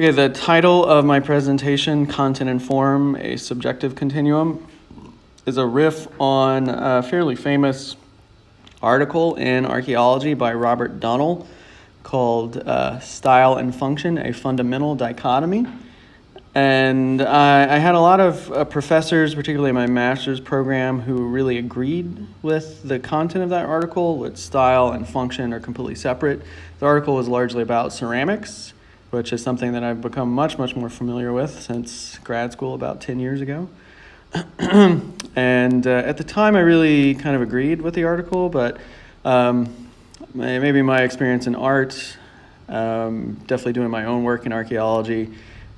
Okay, the title of my presentation, Content and Form, a Subjective Continuum, is a riff on a fairly famous article in archaeology by Robert Dunnell called Style and Function, a Fundamental Dichotomy. And I had a lot of professors, particularly in my master's program, who really agreed with the content of that article, that style and function are completely separate. The article was largely about ceramics, which is something that I've become much more familiar with since grad school about 10 years ago. And at the time, I really kind of agreed with the article, but maybe my experience in art, definitely doing my own work in archaeology,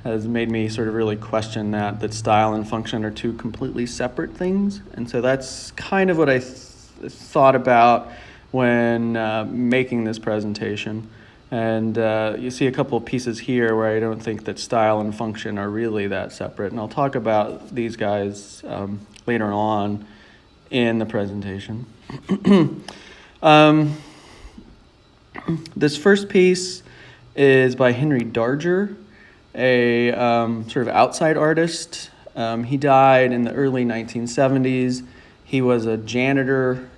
has made me sort of really question that style and function are two completely separate things. And so that's kind of what I thought about when making this presentation. And you see a couple of pieces here where I don't think that style and function are really that separate. And I'll talk about these guys later on in the presentation. This first piece is by Henry Darger, a sort of outside artist. He died in the early 1970s. He was a janitor,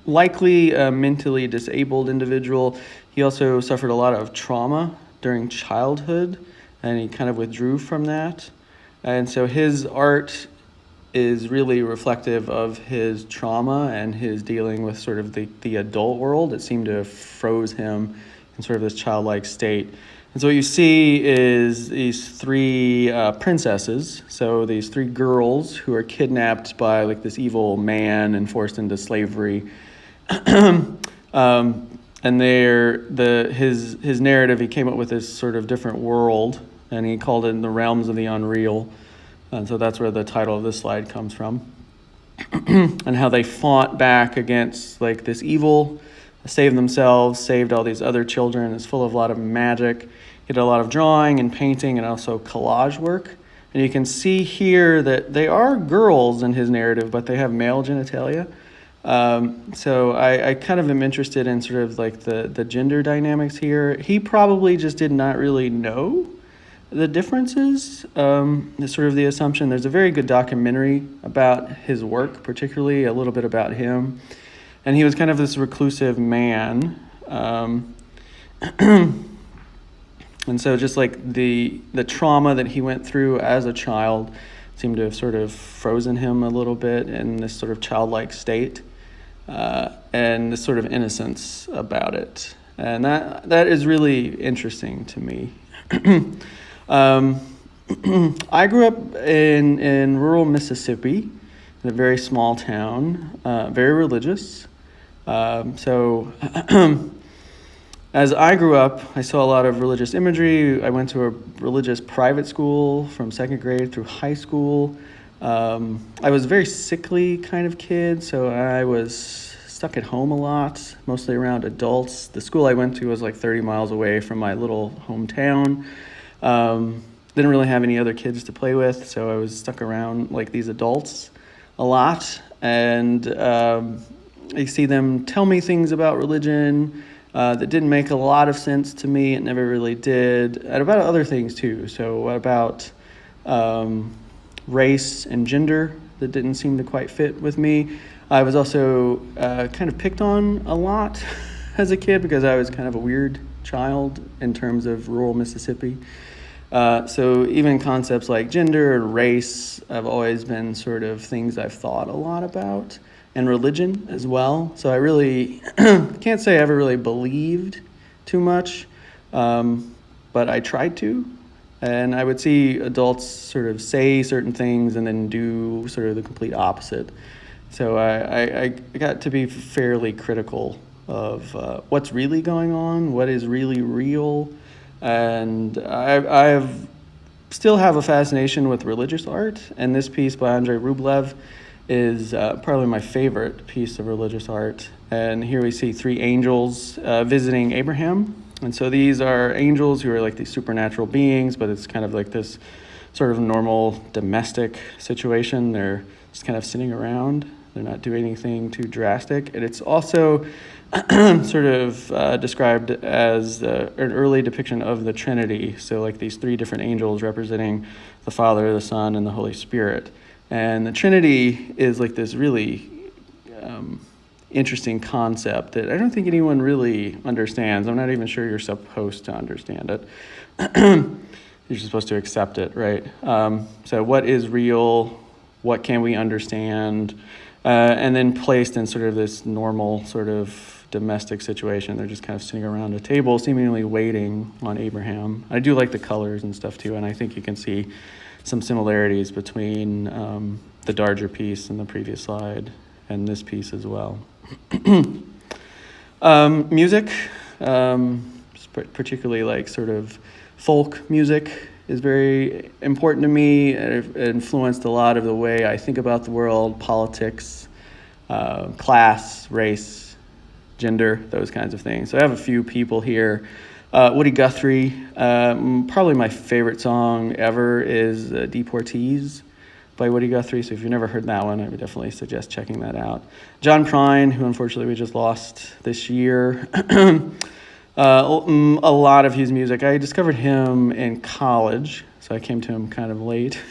likely a mentally disabled individual. He also suffered a lot of trauma during childhood, and he kind of withdrew from that. And so his art is really reflective of his trauma and his dealing with sort of the adult world. It seemed to have froze him in sort of this childlike state. And so what you see is these three princesses, so these three girls who are kidnapped by like this evil man and forced into slavery. And his narrative, he came up with this sort of different world, and he called it The Realms of the Unreal. And so that's where the title of this slide comes from. And how they fought back against like this evil, saved themselves, saved all these other children. It's full of a lot of magic. He did a lot of drawing and painting and also collage work. And you can see here that they are girls in his narrative, but they have male genitalia. So I kind of am interested in sort of like the gender dynamics here. He probably just did not really know the differences. Is sort of the assumption. There's a very good documentary about his work, particularly a little bit about him. And he was kind of this reclusive man. And so just like the trauma that he went through as a child seemed to have sort of frozen him a little bit in this sort of childlike state, and this sort of innocence about it. And that is really interesting to me. I grew up in rural Mississippi, in a very small town, very religious. So as I grew up, I saw a lot of religious imagery. I went to a religious private school from second grade through high school. I was a very sickly kind of kid, so I was stuck at home a lot, mostly around adults. The school I went to was like 30 miles away from my little hometown. Didn't really have any other kids to play with, so I was stuck around like these adults a lot. And I see them tell me things about religion that didn't make a lot of sense to me. It never really did. And about other things too. So what about race and gender that didn't seem to quite fit with me? I was also kind of picked on a lot as a kid because I was kind of a weird child in terms of rural Mississippi. So even concepts like gender and race have always been sort of things I've thought a lot about, and religion as well. So I really can't say I ever really believed too much, but I tried to. And I would see adults sort of say certain things and then do sort of the complete opposite. So I got to be fairly critical of what's really going on, what is really real. And I still have a fascination with religious art. And this piece by Andrei Rublev is probably my favorite piece of religious art. And here we see three angels visiting Abraham. And so these are angels who are like these supernatural beings, but it's kind of like this sort of normal domestic situation. They're just kind of sitting around. They're not doing anything too drastic. And it's also sort of described as an early depiction of the Trinity. So like these three different angels representing the Father, the Son, and the Holy Spirit. And the Trinity is like this really interesting concept that I don't think anyone really understands. I'm not even sure you're supposed to understand it. You're just supposed to accept it, right? So what is real? What can we understand? And then placed in sort of this normal sort of domestic situation. They're just kind of sitting around a table, seemingly waiting on Abraham. I do like the colors and stuff too, and I think you can see some similarities between the Darger piece in the previous slide and this piece as well. Music, particularly like sort of folk music, is very important to me. It influenced a lot of the way I think about the world, politics, class, race, gender, those kinds of things. So I have a few people here. Woody Guthrie, probably my favorite song ever is Deportees by Woody Guthrie. So if you've never heard that one, I would definitely suggest checking that out. John Prine, who unfortunately we just lost this year. A lot of his music. I discovered him in college, so I came to him kind of late.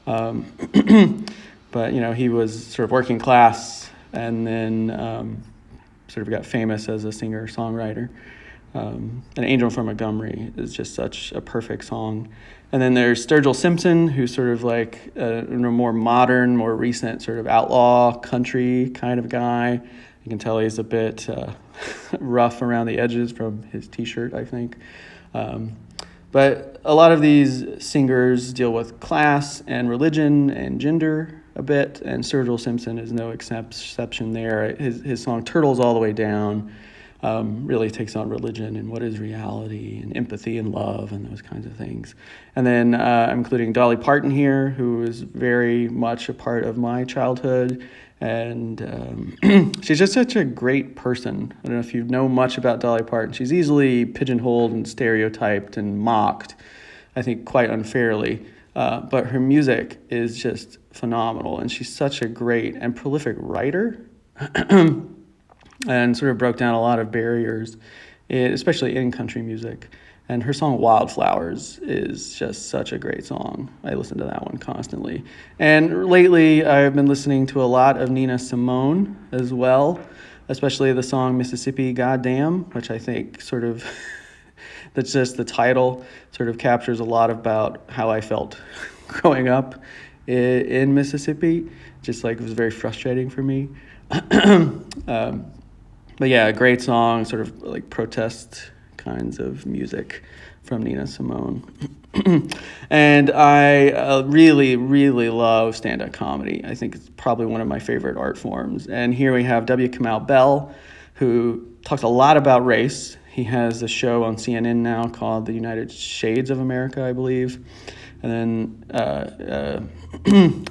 But, you know, he was sort of working class and then sort of got famous as a singer-songwriter. An Angel from Montgomery is just such a perfect song. And then there's Sturgill Simpson, who's sort of like a more modern, more recent sort of outlaw country kind of guy. You can tell he's a bit rough around the edges from his t-shirt, I think. But a lot of these singers deal with class and religion and gender a bit, and Sturgill Simpson is no exception there. His song Turtles All the Way Down really takes on religion and what is reality and empathy and love and those kinds of things. And then I'm including Dolly Parton here, who is very much a part of my childhood. And she's just such a great person. I don't know if you know much about Dolly Parton. She's easily pigeonholed and stereotyped and mocked, I think quite unfairly. But her music is just phenomenal. And she's such a great and prolific writer. And sort of broke down a lot of barriers, especially in country music. And her song Wildflowers is just such a great song. I listen to that one constantly. And lately, I've been listening to a lot of Nina Simone as well, especially the song Mississippi Goddamn, which I think sort of, that's just the title, sort of captures a lot about how I felt growing up in Mississippi. Just like it was very frustrating for me. But yeah, a great song, sort of like protest kinds of music from Nina Simone. And I really, really love stand-up comedy. I think it's probably one of my favorite art forms. And here we have W. Kamau Bell, who talks a lot about race. He has a show on CNN now called The United Shades of America, I believe. And then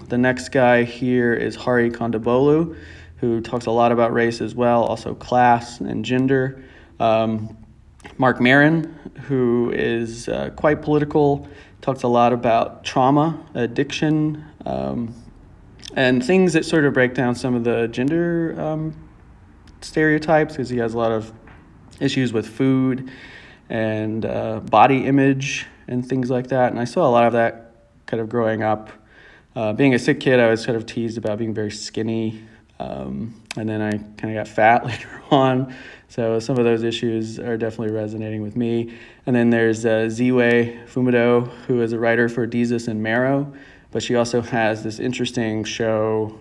the next guy here is Hari Kondabolu, who talks a lot about race as well, also class and gender. Mark Maron, who is quite political, talks a lot about trauma, addiction, and things that sort of break down some of the gender stereotypes, because he has a lot of issues with food and body image and things like that. And I saw a lot of that kind of growing up. Being a sick kid, I was sort of teased about being very skinny. And then I kind of got fat later on. So some of those issues are definitely resonating with me. And then there's Ziwe Fumido, who is a writer for Desus and Mero, but she also has this interesting show,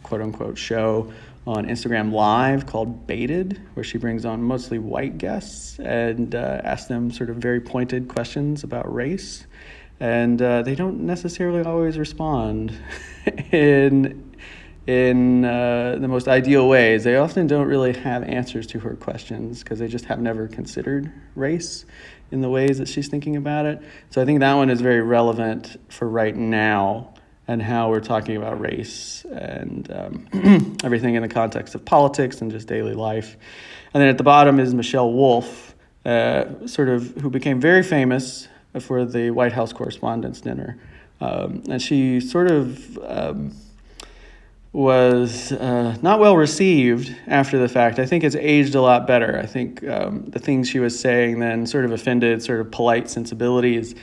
quote unquote show, on Instagram Live called Baited, where she brings on mostly white guests and asks them sort of very pointed questions about race. And they don't necessarily always respond in the most ideal ways. They often don't really have answers to her questions because they just have never considered race in the ways that she's thinking about it. So I think that one is very relevant for right now and how we're talking about race and everything in the context of politics and just daily life. And then at the bottom is Michelle Wolf, who became very famous for the White House Correspondents' Dinner. And she sort of was not well received after the fact. I think it's aged a lot better. I think the things she was saying then sort of offended sort of polite sensibilities.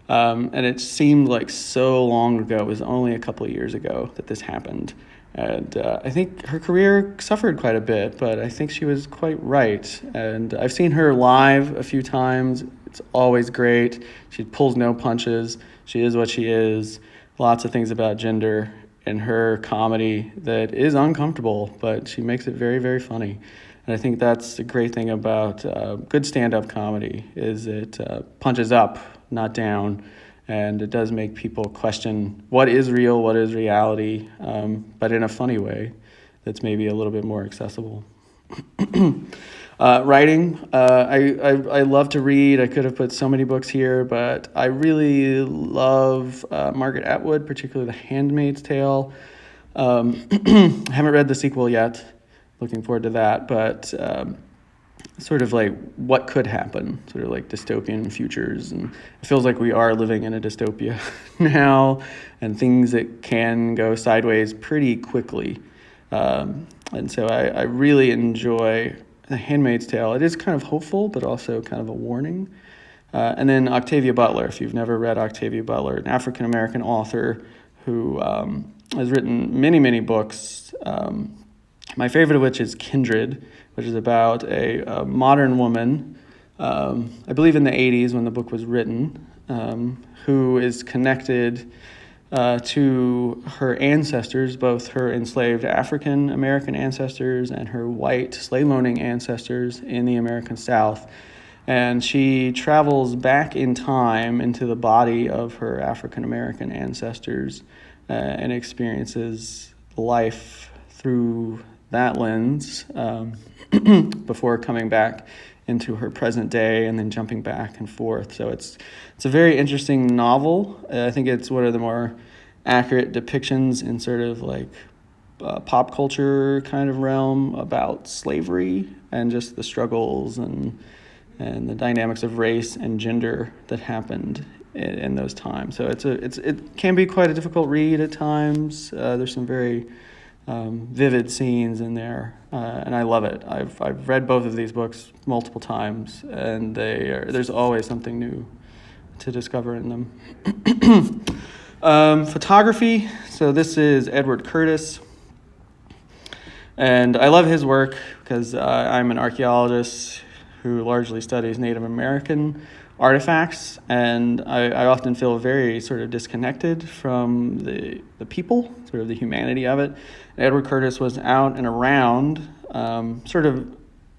And it seemed like so long ago. It was only a couple of years ago that this happened. And I think her career suffered quite a bit, but I think she was quite right. And I've seen her live a few times. It's always great. She pulls no punches. She is what she is. Lots of things about gender in her comedy that is uncomfortable, but she makes it very, very funny. And I think that's the great thing about good stand-up comedy is it punches up, not down, and it does make people question what is real, what is reality, but in a funny way that's maybe a little bit more accessible. Writing, I love to read. I could have put so many books here, but I really love Margaret Atwood, particularly The Handmaid's Tale. I haven't read the sequel yet. Looking forward to that, but sort of like what could happen, sort of like dystopian futures, and it feels like we are living in a dystopia now, and things that can go sideways pretty quickly. And so I really enjoy The Handmaid's Tale. It is kind of hopeful, but also kind of a warning. And then Octavia Butler, if you've never read Octavia Butler, an African-American author who has written many, many books, my favorite of which is Kindred, which is about a modern woman, I believe in the 80s when the book was written, who is connected to her ancestors, both her enslaved African American ancestors and her white slave-owning ancestors in the American South. And she travels back in time into the body of her African American ancestors and experiences life through that lens before coming back into her present day and then jumping back and forth. So it's a very interesting novel. I think it's one of the more accurate depictions in sort of like pop culture kind of realm about slavery and just the struggles and the dynamics of race and gender that happened in those times. So it can be quite a difficult read at times. There's some very vivid scenes in there, and I love it. I've read both of these books multiple times, and there's always something new to discover in them. Photography. So this is Edward Curtis, and I love his work because I'm an archaeologist who largely studies Native American artifacts, and I often feel very sort of disconnected from the people, sort of the humanity of it. Edward Curtis was out and around, sort of,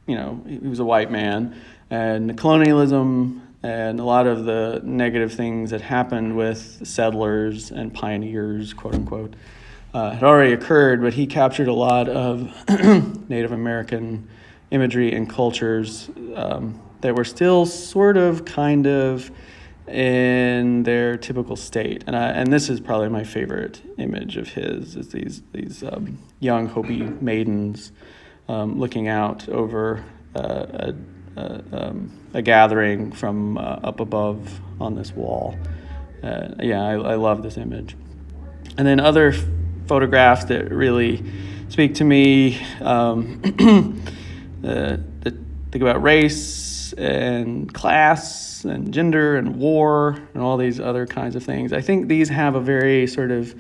he was a white man, and colonialism and a lot of the negative things that happened with settlers and pioneers, quote unquote, had already occurred, but he captured a lot of Native American imagery and cultures that were still sort of kind of in their typical state. And this is probably my favorite image of his, is these young Hopi maidens looking out over a gathering from up above on this wall. I love this image. And then other photographs that really speak to me, think about race and class and gender and war and all these other kinds of things. I think these have a very sort of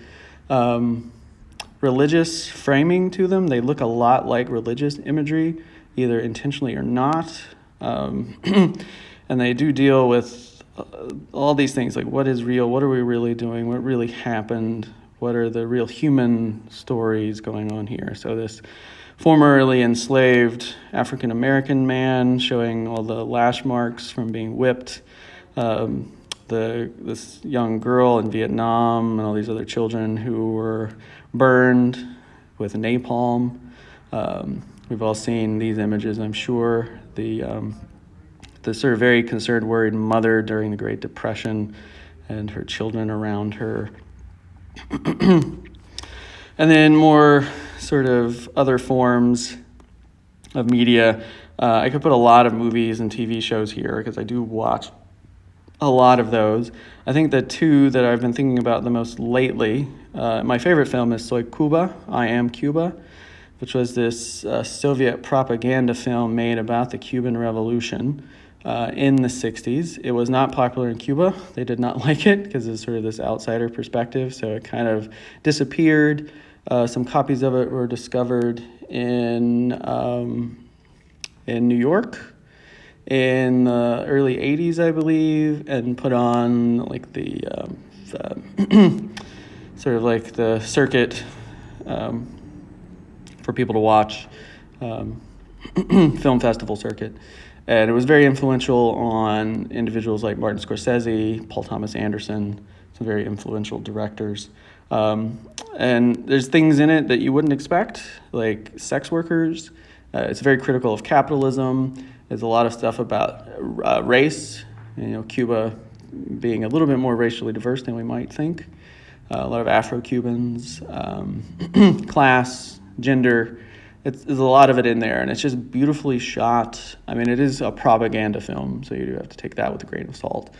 religious framing to them. They look a lot like religious imagery, either intentionally or not. And they do deal with all these things, like what is real, what are we really doing, what really happened, what are the real human stories going on here. So this formerly enslaved African-American man showing all the lash marks from being whipped, this young girl in Vietnam, and all these other children who were burned with napalm. We've all seen these images, I'm sure. The sort of very concerned, worried mother during the Great Depression and her children around her. And then more sort of other forms of media. I could put a lot of movies and TV shows here because I do watch a lot of those. I think the two that I've been thinking about the most lately My favorite film is Soy Cuba, I Am Cuba, which was this Soviet propaganda film made about the Cuban Revolution in the 60s. It was not popular in Cuba. They did not like it because it's sort of this outsider perspective, so it kind of disappeared. Some copies of it were discovered in New York in the early 80s, I believe, and put on like the sort of like the circuit for people to watch, film festival circuit. And it was very influential on individuals like Martin Scorsese, Paul Thomas Anderson, some very influential directors. And there's things in it that you wouldn't expect, like sex workers. It's very critical of capitalism. There's a lot of stuff about race, Cuba being a little bit more racially diverse than we might think. A lot of Afro-Cubans, class, gender. There's a lot of it in there, and it's just beautifully shot. I mean, it is a propaganda film, so you do have to take that with a grain of salt.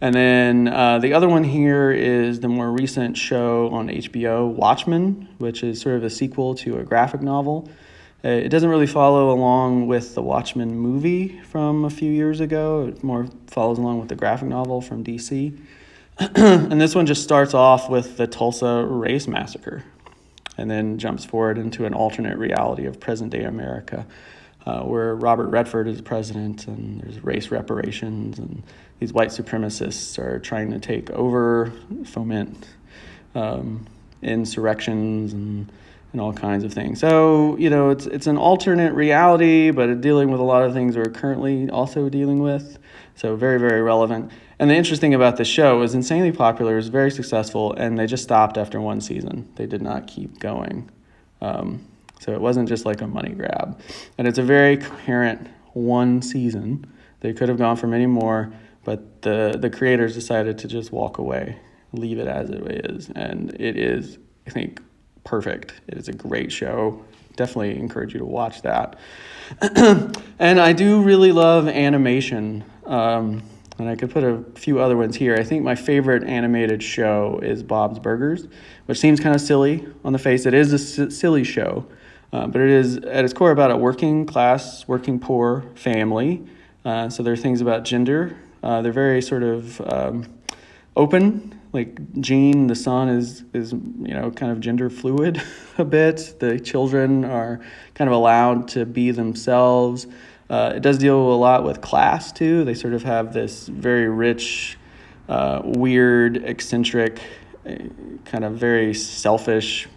And then the other one here is the more recent show on HBO, Watchmen, which is sort of a sequel to a graphic novel. It doesn't really follow along with the Watchmen movie from a few years ago. It more follows along with the graphic novel from DC. And this one just starts off with the Tulsa race massacre and then jumps forward into an alternate reality of present-day America, where Robert Redford is president and there's race reparations and these white supremacists are trying to take over, foment insurrections and all kinds of things. So, it's an alternate reality, but it's dealing with a lot of things we're currently also dealing with. So very, very relevant. And the interesting about this show, it was insanely popular, it was very successful, and they just stopped after one season. They did not keep going. So it wasn't just like a money grab. And it's a very coherent one season. They could have gone for many more, but the creators decided to just walk away, leave it as it is. And it is, I think, perfect. It is a great show. Definitely encourage you to watch that. And I do really love animation. And I could put a few other ones here. I think my favorite animated show is Bob's Burgers, which seems kind of silly on the face. It is a silly show, but it is at its core about a working class, working poor family. So there are things about gender. They're very sort of open. Like Gene, the son, is kind of gender fluid a bit. The children are kind of allowed to be themselves. It does deal a lot with class, too. They sort of have this very rich, weird, eccentric, kind of very selfish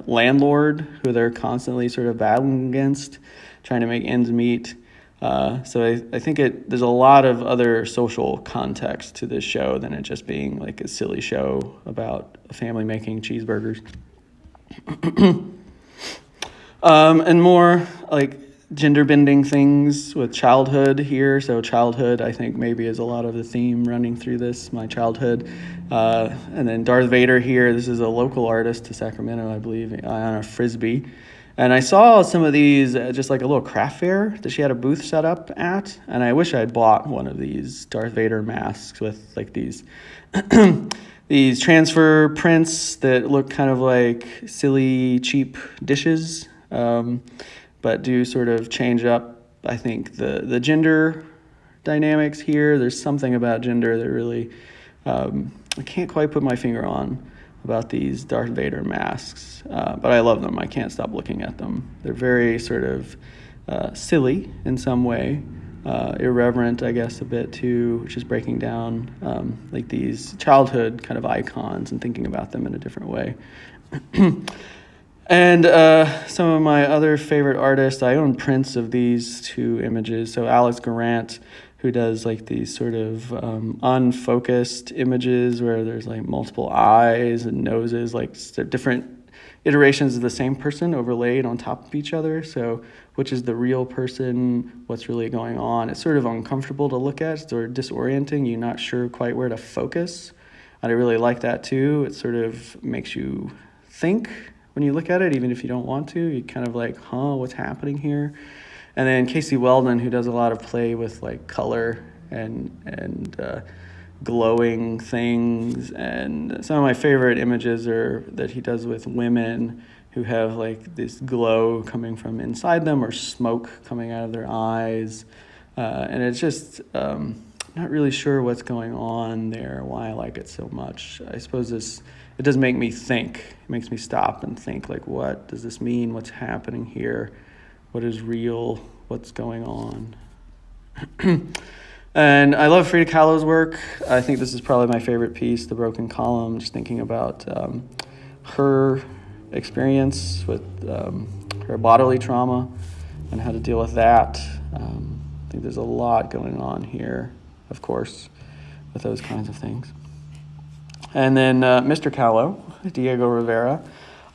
landlord who they're constantly sort of battling against, trying to make ends meet. So I think there's a lot of other social context to this show than it just being like a silly show about a family making cheeseburgers. And more like gender bending things with childhood here. So childhood, I think, maybe is a lot of the theme running through this, my childhood. And then Darth Vader here. This is a local artist to Sacramento, I believe, Ayanna Frisbee. And I saw some of these just like a little craft fair that she had a booth set up at. And I wish I'd bought one of these Darth Vader masks with like these these transfer prints that look kind of like silly, cheap dishes, but do sort of change up, I think, the gender dynamics here. There's something about gender that really I can't quite put my finger on about these Darth Vader masks, but I love them. I can't stop looking at them. They're very sort of silly in some way, irreverent, I guess, a bit too, which is breaking down like these childhood kind of icons and thinking about them in a different way. And some of my other favorite artists, I own prints of these two images. So Alex Garant, who does like these sort of unfocused images where there's like multiple eyes and noses, like different iterations of the same person overlaid on top of each other. So which is the real person, what's really going on. It's sort of uncomfortable to look at, it's sort of disorienting. You're not sure quite where to focus. And I really like that too. It sort of makes you think when you look at it, even if you don't want to. You kind of like, what's happening here? And then Casey Weldon, who does a lot of play with like color and glowing things. And some of my favorite images are that he does with women who have like this glow coming from inside them or smoke coming out of their eyes. And it's just not really sure what's going on there, why I like it so much. I suppose it does make me think. It makes me stop and think, like, what does this mean? What's happening here? What is real? What's going on? And I love Frida Kahlo's work. I think this is probably my favorite piece, The Broken Column, just thinking about her experience with her bodily trauma and how to deal with that. I think there's a lot going on here, of course, with those kinds of things. And then Mr. Kahlo, Diego Rivera.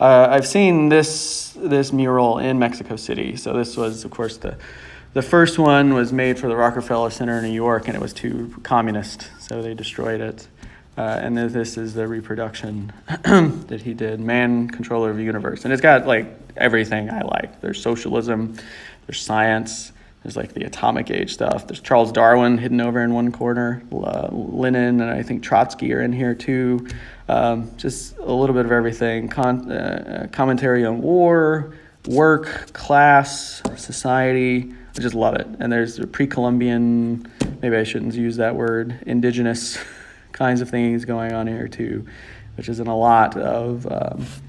I've seen this mural in Mexico City. So this was, of course, the first one was made for the Rockefeller Center in New York, and it was too communist, so they destroyed it. And then this is the reproduction that he did, Man, Controller of the Universe. And it's got like everything I like. There's socialism, there's science, there's like the atomic age stuff. There's Charles Darwin hidden over in one corner. Lenin and I think Trotsky are in here too. Just a little bit of everything. Commentary on war, work, class, society. I just love it. And there's the pre-Columbian, maybe I shouldn't use that word, indigenous kinds of things going on here too, which isn't a lot of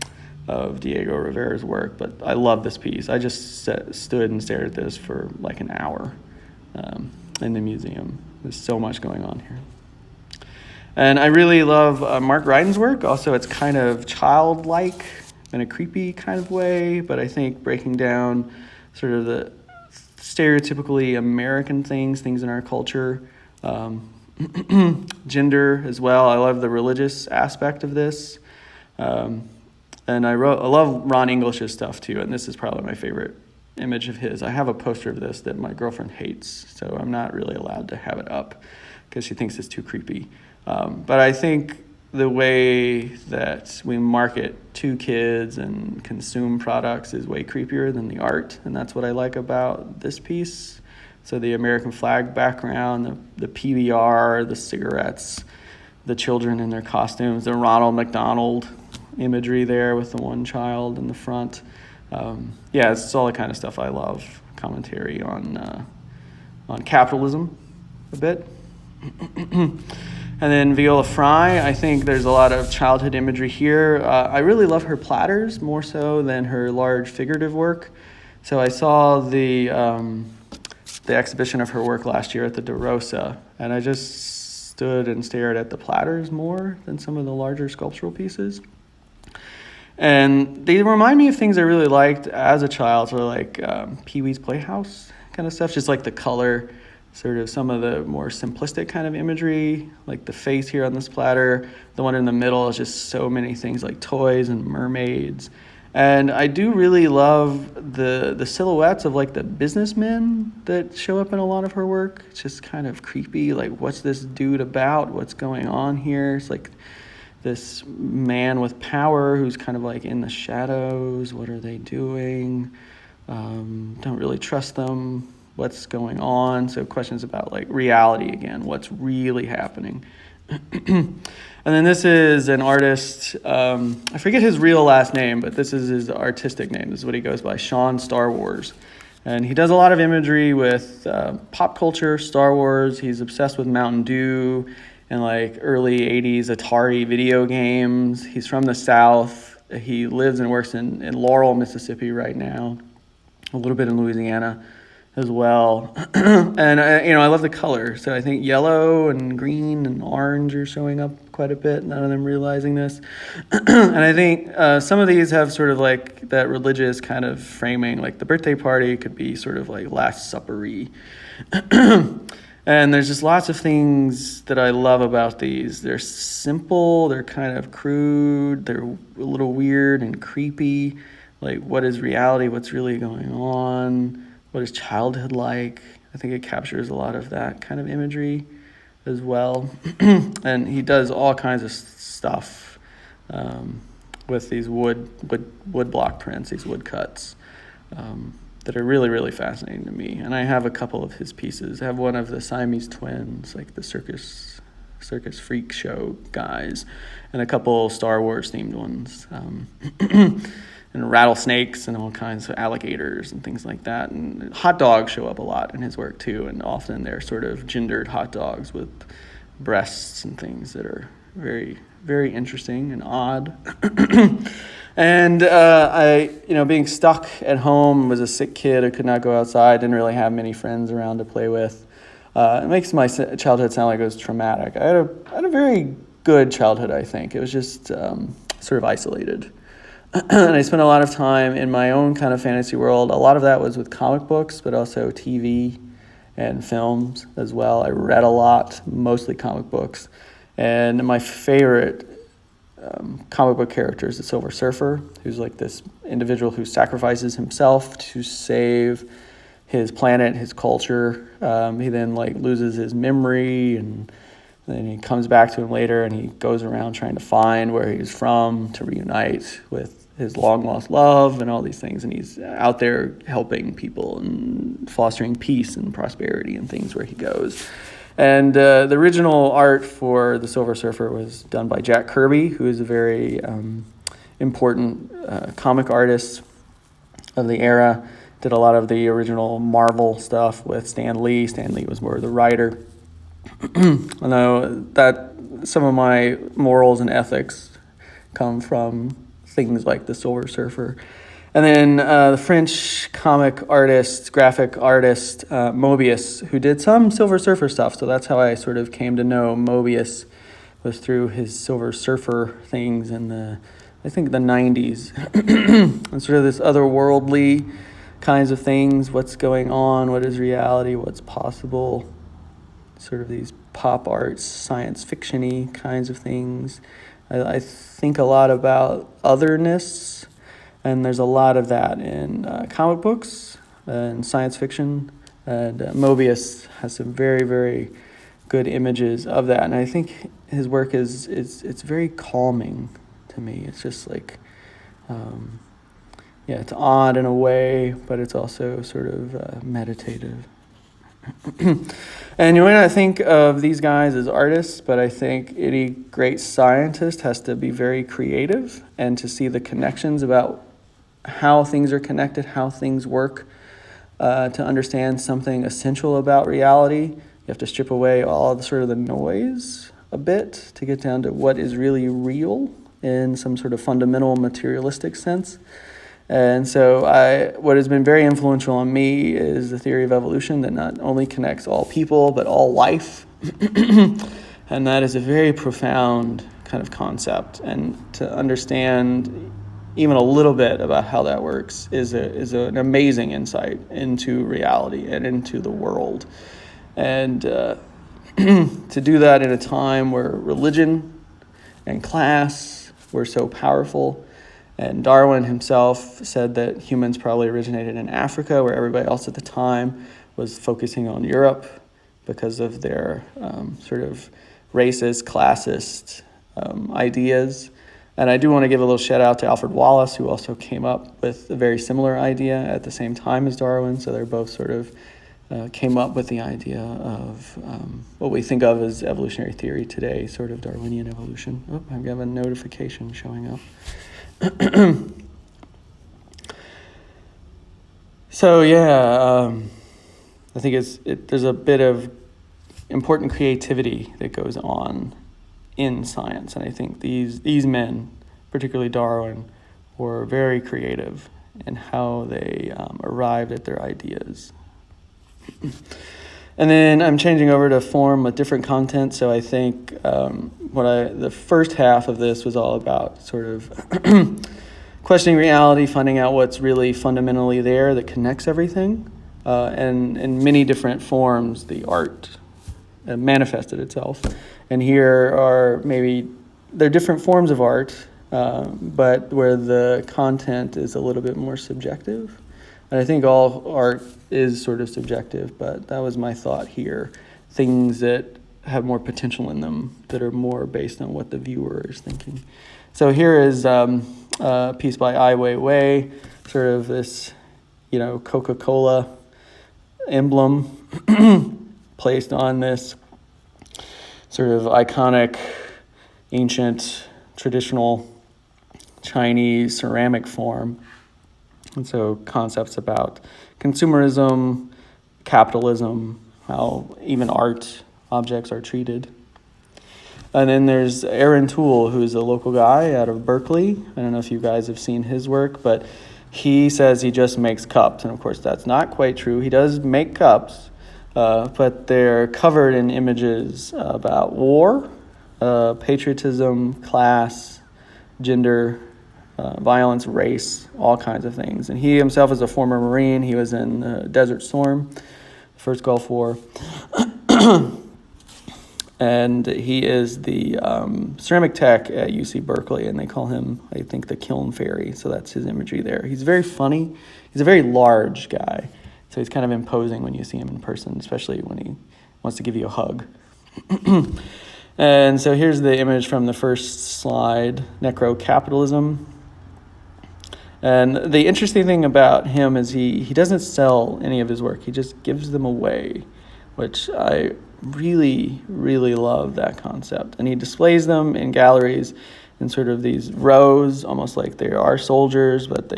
Diego Rivera's work, but I love this piece. I just stood and stared at this for like an hour in the museum. There's so much going on here. And I really love Mark Ryden's work. Also, it's kind of childlike in a creepy kind of way, but I think breaking down sort of the stereotypically American things in our culture, gender as well. I love the religious aspect of this. And I love Ron English's stuff too, and this is probably my favorite image of his. I have a poster of this that my girlfriend hates, so I'm not really allowed to have it up because she thinks it's too creepy. But I think the way that we market to kids and consume products is way creepier than the art, and that's what I like about this piece. So the American flag background, the PBR, the cigarettes, the children in their costumes, the Ronald McDonald imagery there with the one child in the front. Yeah, it's all the kind of stuff I love. Commentary on capitalism a bit. And then Viola Fry, I think there's a lot of childhood imagery here. I really love her platters more so than her large figurative work. So I saw the exhibition of her work last year at the De Rosa, and I just stood and stared at the platters more than some of the larger sculptural pieces. And they remind me of things I really liked as a child, sort of like Pee-wee's Playhouse kind of stuff, just like the color, sort of some of the more simplistic kind of imagery, like the face here on this platter. The one in the middle is just so many things like toys and mermaids. And I do really love the silhouettes of like the businessmen that show up in a lot of her work. It's just kind of creepy, like what's this dude about? What's going on here? It's like this man with power who's kind of like in the shadows. What are they doing? Don't really trust them. What's going on? So questions about like reality again. What's really happening? And then this is an artist. I forget his real last name, but this is his artistic name. This is what he goes by, Sean Star Wars. And he does a lot of imagery with pop culture, Star Wars. He's obsessed with Mountain Dew and like early 80s Atari video games. He's from the South. He lives and works in Laurel, Mississippi right now, a little bit in Louisiana as well. And I love the color. So I think yellow and green and orange are showing up quite a bit, none of them realizing this. And I think some of these have sort of like that religious kind of framing, like the birthday party could be sort of like Last Supper-y. And there's just lots of things that I love about these. They're simple, they're kind of crude, they're a little weird and creepy. Like, what is reality? What's really going on? What is childhood like? I think it captures a lot of that kind of imagery as well. And he does all kinds of stuff with these wood block prints, these wood cuts. That are really, really fascinating to me. And I have a couple of his pieces. I have one of the Siamese twins, like the circus circus freak show guys, and a couple Star Wars themed ones, and rattlesnakes and all kinds of alligators and things like that. And hot dogs show up a lot in his work too, and often they're sort of gendered hot dogs with breasts and things that are very, very interesting and odd. And I, being stuck at home, was a sick kid, I could not go outside, didn't really have many friends around to play with. It makes my childhood sound like it was traumatic. I had a very good childhood, I think. It was just sort of isolated. And I spent a lot of time in my own kind of fantasy world. A lot of that was with comic books, but also TV and films as well. I read a lot, mostly comic books. And my favorite comic book character is the Silver Surfer, who's like this individual who sacrifices himself to save his planet, his culture. He then loses his memory, and then he comes back to him later, and he goes around trying to find where he's from to reunite with his long-lost love and all these things. And he's out there helping people and fostering peace and prosperity and things where he goes. And the original art for the Silver Surfer was done by Jack Kirby, who is a very important comic artist of the era. Did a lot of the original Marvel stuff with Stan Lee. Stan Lee was more the writer. I know that some of my morals and ethics come from things like the Silver Surfer. And then the French comic artist, graphic artist, Moebius, who did some Silver Surfer stuff. So that's how I sort of came to know Moebius, was through his Silver Surfer things in the 90s. And sort of this otherworldly kinds of things, what's going on, what is reality, what's possible, sort of these pop arts, science fiction-y kinds of things. I think a lot about otherness, and there's a lot of that in comic books and science fiction. And Moebius has some very, very good images of that. And I think his work it's very calming to me. It's just like, it's odd in a way, but it's also sort of meditative. And you might not think of these guys as artists, but I think any great scientist has to be very creative and to see the connections about how things are connected, how things work, to understand something essential about reality. You have to strip away all of the noise a bit to get down to what is really real in some sort of fundamental materialistic sense. And so what has been very influential on me is the theory of evolution that not only connects all people, but all life. And that is a very profound kind of concept. And to understand even a little bit about how that works is an amazing insight into reality and into the world. And to do that in a time where religion and class were so powerful. And Darwin himself said that humans probably originated in Africa, where everybody else at the time was focusing on Europe because of their sort of racist, classist ideas. And I do want to give a little shout out to Alfred Wallace, who also came up with a very similar idea at the same time as Darwin. So they're both sort of came up with the idea of what we think of as evolutionary theory today, sort of Darwinian evolution. Oh, I have a notification showing up. So I think there's a bit of important creativity that goes on in science, and I think these men, particularly Darwin, were very creative in how they arrived at their ideas. And then I'm changing over to form with different content, so I think the first half of this was all about sort of questioning reality, finding out what's really fundamentally there that connects everything, and in many different forms the art manifested itself. And here they're different forms of art, but where the content is a little bit more subjective. And I think all art is sort of subjective, but that was my thought here. Things that have more potential in them, that are more based on what the viewer is thinking. So here is a piece by Ai Weiwei, sort of this, Coca-Cola emblem placed on this sort of iconic, ancient, traditional Chinese ceramic form. And so concepts about consumerism, capitalism, how even art objects are treated. And then there's Aaron Toole, who's a local guy out of Berkeley. I don't know if you guys have seen his work, but he says he just makes cups. And of course, that's not quite true. He does make cups, but they're covered in images about war, patriotism, class, gender, violence, race, all kinds of things. And he himself is a former Marine. He was in Desert Storm, the first Gulf War. And he is the ceramic tech at UC Berkeley, and they call him, I think, the Kiln Fairy. So that's his imagery there. He's very funny. He's a very large guy, so he's kind of imposing when you see him in person, especially when he wants to give you a hug. And so here's the image from the first slide, Necro-Capitalism. And the interesting thing about him is he doesn't sell any of his work. He just gives them away, which I really, really love that concept. And he displays them in galleries in sort of these rows, almost like they are soldiers, but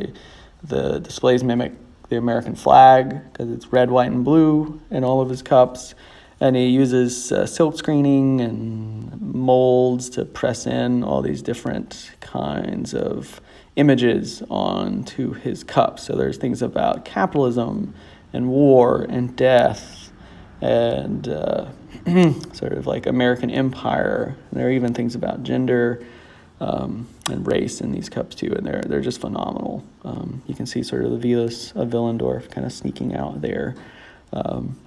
the displays mimic the American flag because it's red, white, and blue in all of his cups. And he uses silk screening and molds to press in all these different kinds of images onto his cups. So there's things about capitalism and war and death and sort of like American empire. And there are even things about gender and race in these cups too, and they're just phenomenal. You can see sort of the Venus of Willendorf kind of sneaking out there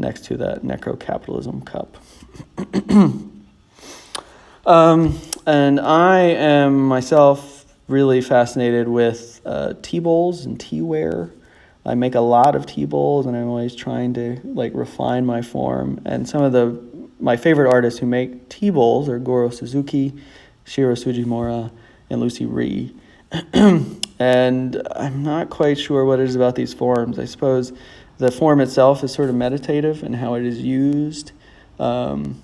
next to that Necro-Capitalism cup. And I am myself really fascinated with tea bowls and teaware. I make a lot of tea bowls, and I'm always trying to like refine my form. And some of my favorite artists who make tea bowls are Goro Suzuki, Shiro Sugimura, and Lucy Rhee. And I'm not quite sure what it is about these forms. I suppose the form itself is sort of meditative in how it is used. The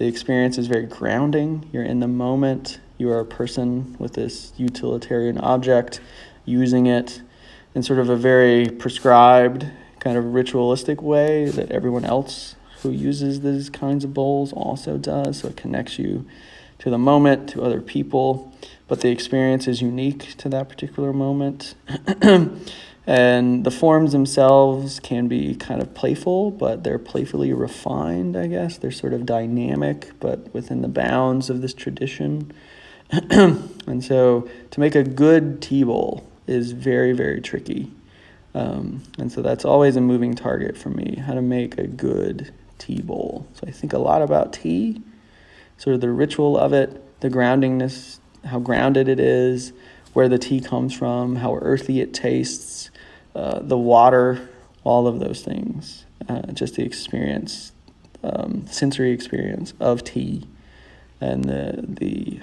experience is very grounding. You're in the moment. You are a person with this utilitarian object, using it in sort of a very prescribed, kind of ritualistic way that everyone else who uses these kinds of bowls also does. So it connects you to the moment, to other people, but the experience is unique to that particular moment. And the forms themselves can be kind of playful, but they're playfully refined, I guess. They're sort of dynamic, but within the bounds of this tradition. And so to make a good tea bowl is very, very tricky. And so that's always a moving target for me, how to make a good tea bowl. So I think a lot about tea, sort of the ritual of it, the groundingness, how grounded it is, where the tea comes from, how earthy it tastes, the water, all of those things. Just the experience, sensory experience of tea, and the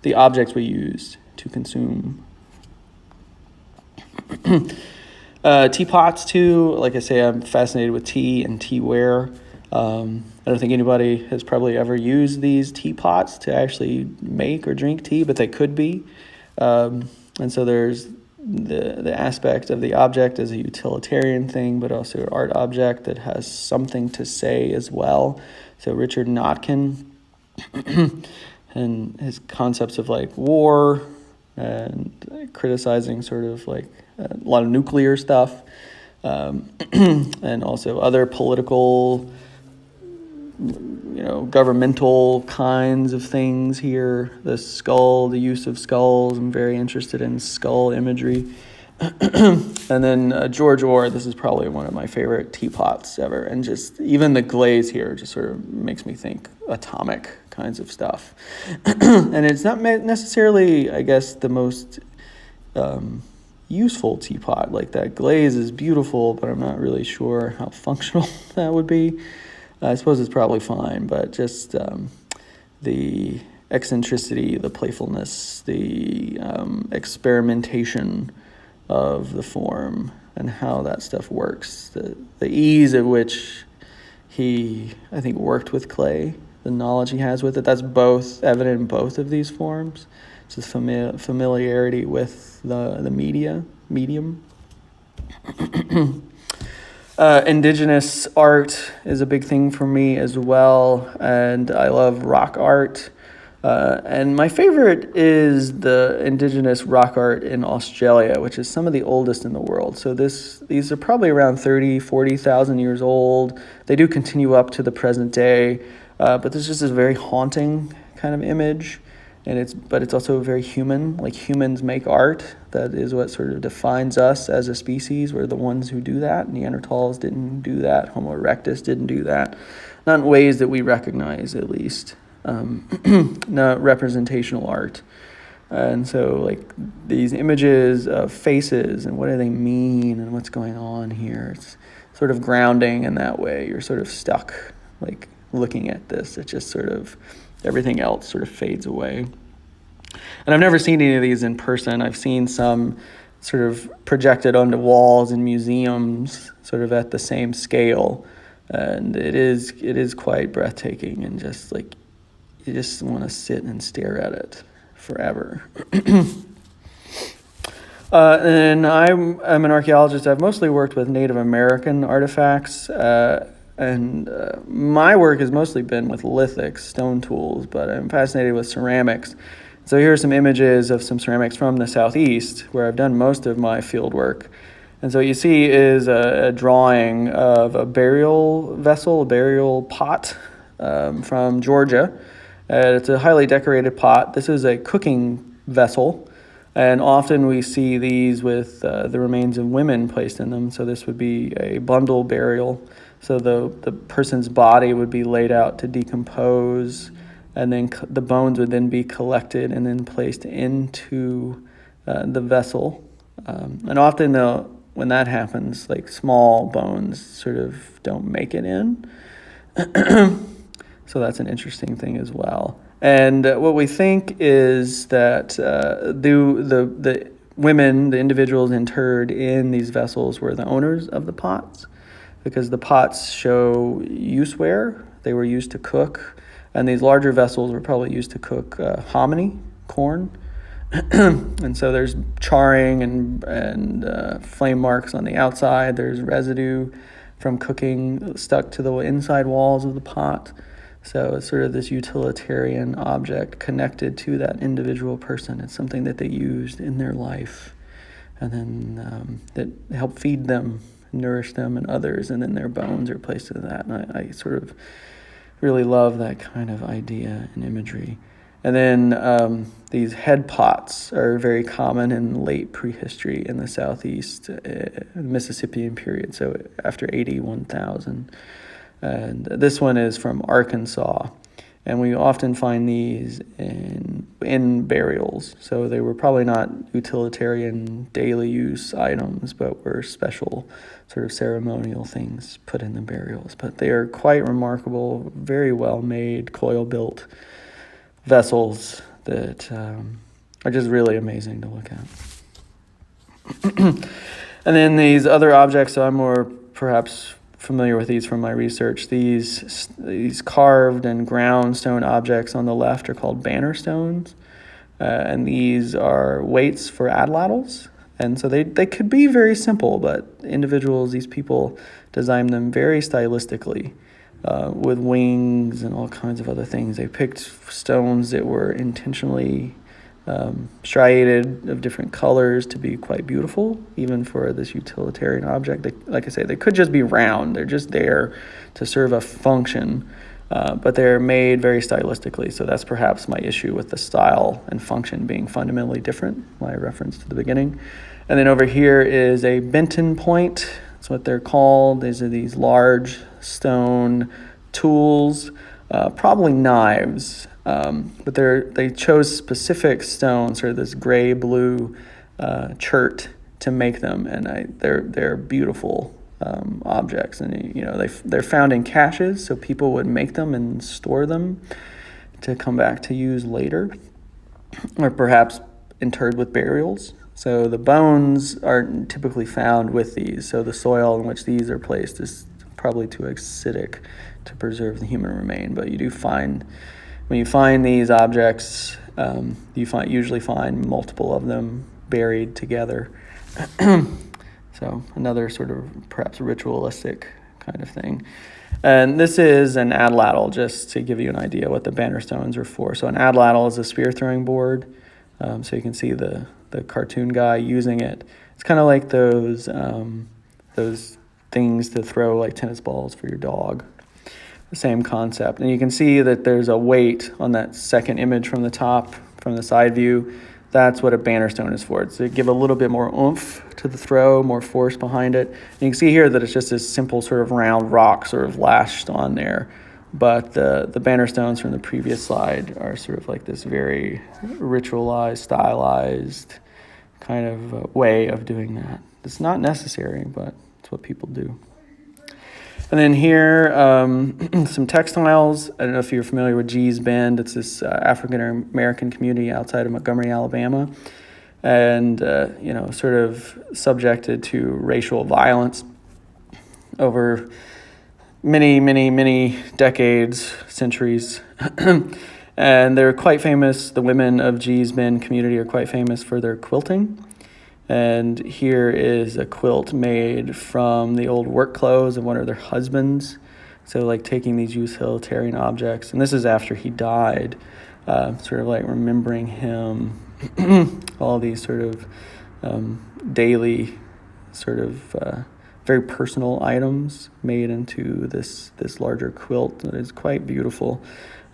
the objects we use to consume. Teapots too. Like I say, I'm fascinated with tea and teaware. I don't think anybody has probably ever used these teapots to actually make or drink tea, but they could be. And so there's the aspect of the object as a utilitarian thing, but also an art object that has something to say as well. So Richard Notkin and his concepts of like war and criticizing sort of like a lot of nuclear stuff, and also other political, governmental kinds of things here. The skull, the use of skulls. I'm very interested in skull imagery. And then George Orr, this is probably one of my favorite teapots ever. And just even the glaze here just sort of makes me think atomic kinds of stuff. And it's not necessarily, I guess, the most useful teapot. Like that glaze is beautiful, but I'm not really sure how functional that would be. I suppose it's probably fine, but just the eccentricity, the playfulness, the experimentation of the form and how that stuff works, the ease at which he, I think, worked with clay, the knowledge he has with it. That's both evident in both of these forms. Just familiarity with the medium. Indigenous art is a big thing for me as well, and I love rock art. And my favorite is the indigenous rock art in Australia, which is some of the oldest in the world. So these are probably around 30, 40,000 years old. They do continue up to the present day, but this just is a very haunting kind of image. But it's also very human, like humans make art. That is what sort of defines us as a species. We're the ones who do that. Neanderthals didn't do that. Homo erectus didn't do that. Not in ways that we recognize, at least. Not representational art. And so like these images of faces and what do they mean and what's going on here. It's sort of grounding in that way. You're sort of stuck like looking at this. It just sort of everything else sort of fades away. And I've never seen any of these in person. I've seen some sort of projected onto walls in museums, sort of at the same scale. And it is quite breathtaking, and just like you just want to sit and stare at it forever. And I'm an archaeologist. I've mostly worked with Native American artifacts. And my work has mostly been with lithics, stone tools, but I'm fascinated with ceramics. So here are some images of some ceramics from the Southeast, where I've done most of my field work. And so what you see is a drawing of a burial vessel, a burial pot from Georgia. It's a highly decorated pot. This is a cooking vessel, and often we see these with the remains of women placed in them. So this would be a bundle burial. So the person's body would be laid out to decompose, and then the bones would then be collected and then placed into the vessel. And often when that happens, like small bones sort of don't make it in. So that's an interesting thing as well. And what we think is that the women, the individuals interred in these vessels, were the owners of the pots, because the pots show useware. They were used to cook, and these larger vessels were probably used to cook hominy, corn. And so there's charring and flame marks on the outside. There's residue from cooking stuck to the inside walls of the pot. So it's sort of this utilitarian object connected to that individual person. It's something that they used in their life, and then that helped feed them, nourish them and others, and then their bones are placed in that. And I sort of really love that kind of idea and imagery. And then these head pots are very common in late prehistory in the Southeast, Mississippian period, so after 1000. And this one is from Arkansas, and we often find these in burials. So they were probably not utilitarian daily use items, but were special sort of ceremonial things put in the burials. But they are quite remarkable, very well made, coil built vessels that are just really amazing to look at. And then these other objects, so I'm more perhaps familiar with these from my research. These carved and ground stone objects on the left are called banner stones, and these are weights for atlatls. And so they could be very simple, but individuals, these people, design them very stylistically, with wings and all kinds of other things. They picked stones that were intentionally striated of different colors to be quite beautiful, even for this utilitarian object. Like I say, they could just be round. They're just there to serve a function, but they're made very stylistically. So that's perhaps my issue with the style and function being fundamentally different, my reference to the beginning. And then over here is a Benton point. That's what they're called. These are these large stone tools, probably knives. But they chose specific stones, or this gray-blue chert, to make them, and they're beautiful objects. And they're found in caches, so people would make them and store them to come back to use later, or perhaps interred with burials. So the bones are typically found with these. So the soil in which these are placed is probably too acidic to preserve the human remain. But you do find, when you find these objects, you usually find multiple of them buried together. So another sort of perhaps ritualistic kind of thing. And this is an atlatl, just to give you an idea what the banner stones are for. So an atlatl is a spear throwing board. So you can see the cartoon guy using it. It's kind of like those things to throw like tennis balls for your dog. The same concept. And you can see that there's a weight on that second image from the top, from the side view. That's what a banner stone is for. It's to give a little bit more oomph to the throw, more force behind it. And you can see here that it's just this simple sort of round rock sort of lashed on there. But the banner stones from the previous slide are sort of like this very ritualized, stylized kind of way of doing that. It's not necessary, but it's what people do. And then here, some textiles. I don't know if you're familiar with Gee's Bend. It's this African-American community outside of Montgomery, Alabama. And, sort of subjected to racial violence over many, many, many decades, centuries. And they're quite famous. The women of Gee's Bend community are quite famous for their quilting. And here is a quilt made from the old work clothes of one of their husbands. So like taking these utilitarian objects. And this is after he died, sort of like remembering him, all these sort of daily sort of very personal items made into this larger quilt that is quite beautiful,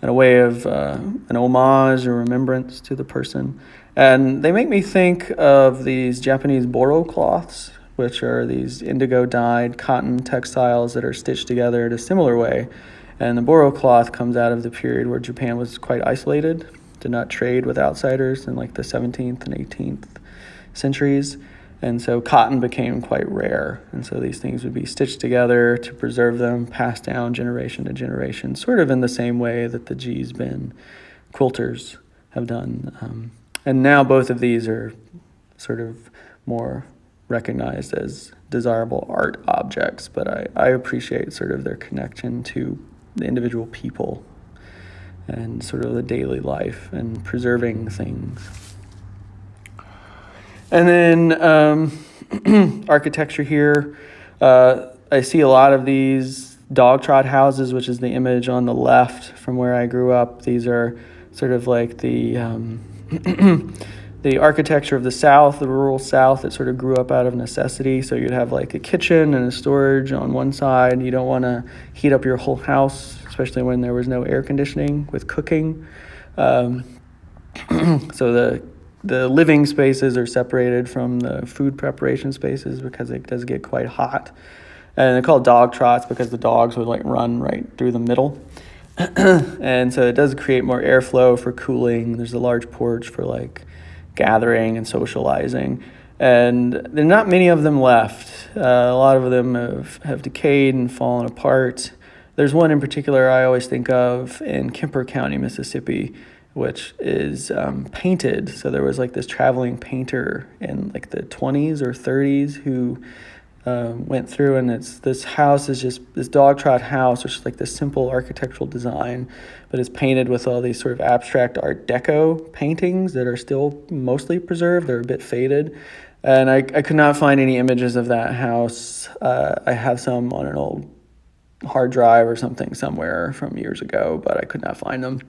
and a way of an homage or remembrance to the person. And they make me think of these Japanese boro cloths, which are these indigo dyed cotton textiles that are stitched together in a similar way. And the boro cloth comes out of the period where Japan was quite isolated, did not trade with outsiders in like the 17th and 18th centuries. And so cotton became quite rare. And so these things would be stitched together to preserve them, passed down generation to generation, sort of in the same way that the Gee's Bend quilters have done. And now both of these are sort of more recognized as desirable art objects, but I appreciate sort of their connection to the individual people and sort of the daily life and preserving things. And then architecture here, I see a lot of these dog trot houses, which is the image on the left from where I grew up. These are sort of like the the architecture of the South, the rural South, that sort of grew up out of necessity. So you'd have like a kitchen and a storage on one side. You don't want to heat up your whole house, especially when there was no air conditioning with cooking. So the living spaces are separated from the food preparation spaces because it does get quite hot. And they're called dog trots because the dogs would like run right through the middle. And so it does create more airflow for cooling. There's a large porch for like gathering and socializing. And there are not many of them left. A lot of them have decayed and fallen apart. There's one in particular I always think of in Kemper County, Mississippi, which is painted. So there was like this traveling painter in like the 20s or 30s who went through, and this house is just this dog trot house, which is like this simple architectural design, but it's painted with all these sort of abstract Art Deco paintings that are still mostly preserved. They're a bit faded, and I could not find any images of that house. I have some on an old hard drive or something somewhere from years ago, but I could not find them.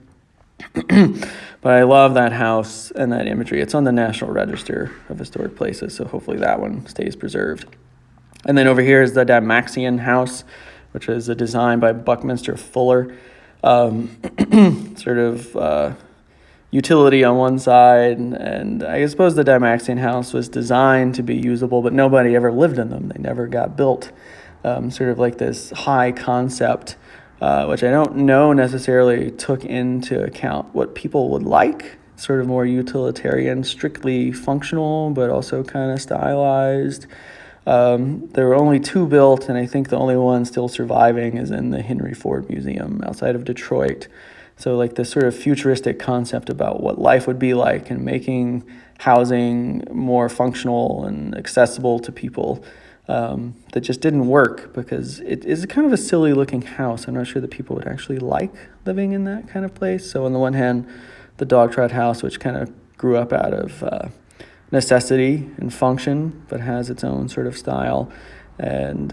But I love that house and that imagery. It's on the National Register of Historic Places, so hopefully that one stays preserved. And then over here is the Dymaxion House, which is a design by Buckminster Fuller. Sort of utility on one side, and I suppose the Dymaxion House was designed to be usable, but nobody ever lived in them. They never got built. Sort of like this high concept, which I don't know necessarily took into account what people would like. Sort of more utilitarian, strictly functional, but also kind of stylized. There were only two built, and I think the only one still surviving is in the Henry Ford Museum outside of Detroit. So like this sort of futuristic concept about what life would be like and making housing more functional and accessible to people that just didn't work because it is kind of a silly looking house. I'm not sure that people would actually like living in that kind of place. So on the one hand, the dog trot house, which kind of grew up out of necessity and function, but has its own sort of style, and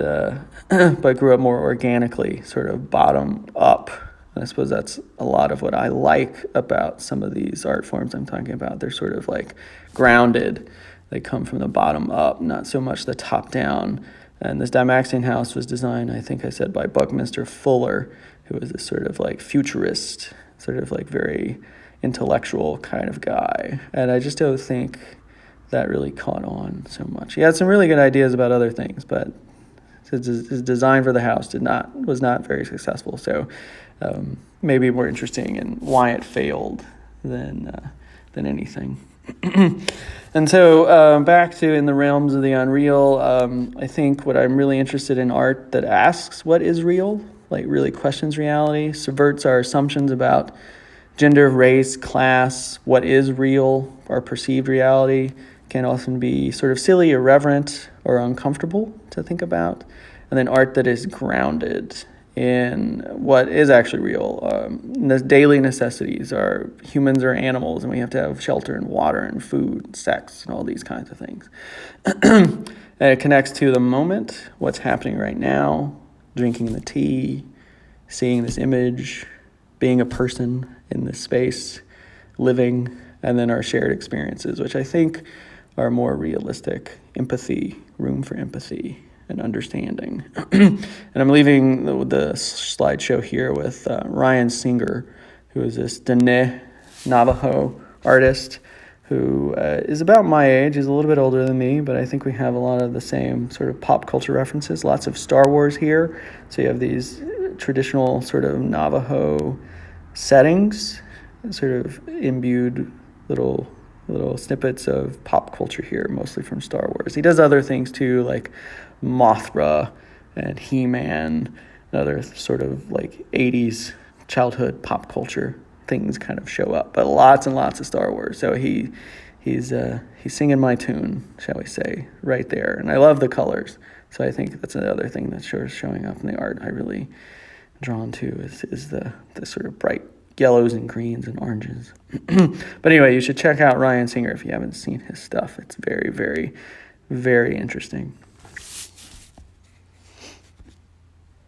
but grew up more organically, sort of bottom up. And I suppose that's a lot of what I like about some of these art forms I'm talking about. They're sort of like grounded. They come from the bottom up, not so much the top down. And this Dymaxion house was designed, I think I said, by Buckminster Fuller, who was this sort of like futurist, sort of like very intellectual kind of guy. And I just don't think that really caught on so much. He had some really good ideas about other things, but his design for the house was not very successful. So maybe more interesting in why it failed than anything. And so back to in the realms of the unreal, I think what I'm really interested in art that asks what is real, like really questions reality, subverts our assumptions about gender, race, class, what is real, our perceived reality, can often be sort of silly, irreverent, or uncomfortable to think about. And then art that is grounded in what is actually real. The daily necessities are humans are animals, and we have to have shelter and water and food, and sex, and all these kinds of things. And it connects to the moment, what's happening right now, drinking the tea, seeing this image, being a person in this space, living, and then our shared experiences, which I think are more realistic. Empathy, room for empathy and understanding. And I'm leaving the slideshow here with Ryan Singer, who is this Dene Navajo artist who is about my age. He's a little bit older than me, but I think we have a lot of the same sort of pop culture references. Lots of Star Wars here. So you have these traditional sort of Navajo settings, sort of imbued little snippets of pop culture here, mostly from Star Wars. He does other things too, like Mothra and He-Man and other sort of like 80s childhood pop culture things kind of show up, but lots and lots of Star Wars. So he's singing my tune, shall we say, right there. And I love the colors. So I think that's another thing that's showing up in the art I really drawn to is the sort of bright yellows and greens and oranges. But anyway, you should check out Ryan Singer if you haven't seen his stuff. It's very, very, very interesting.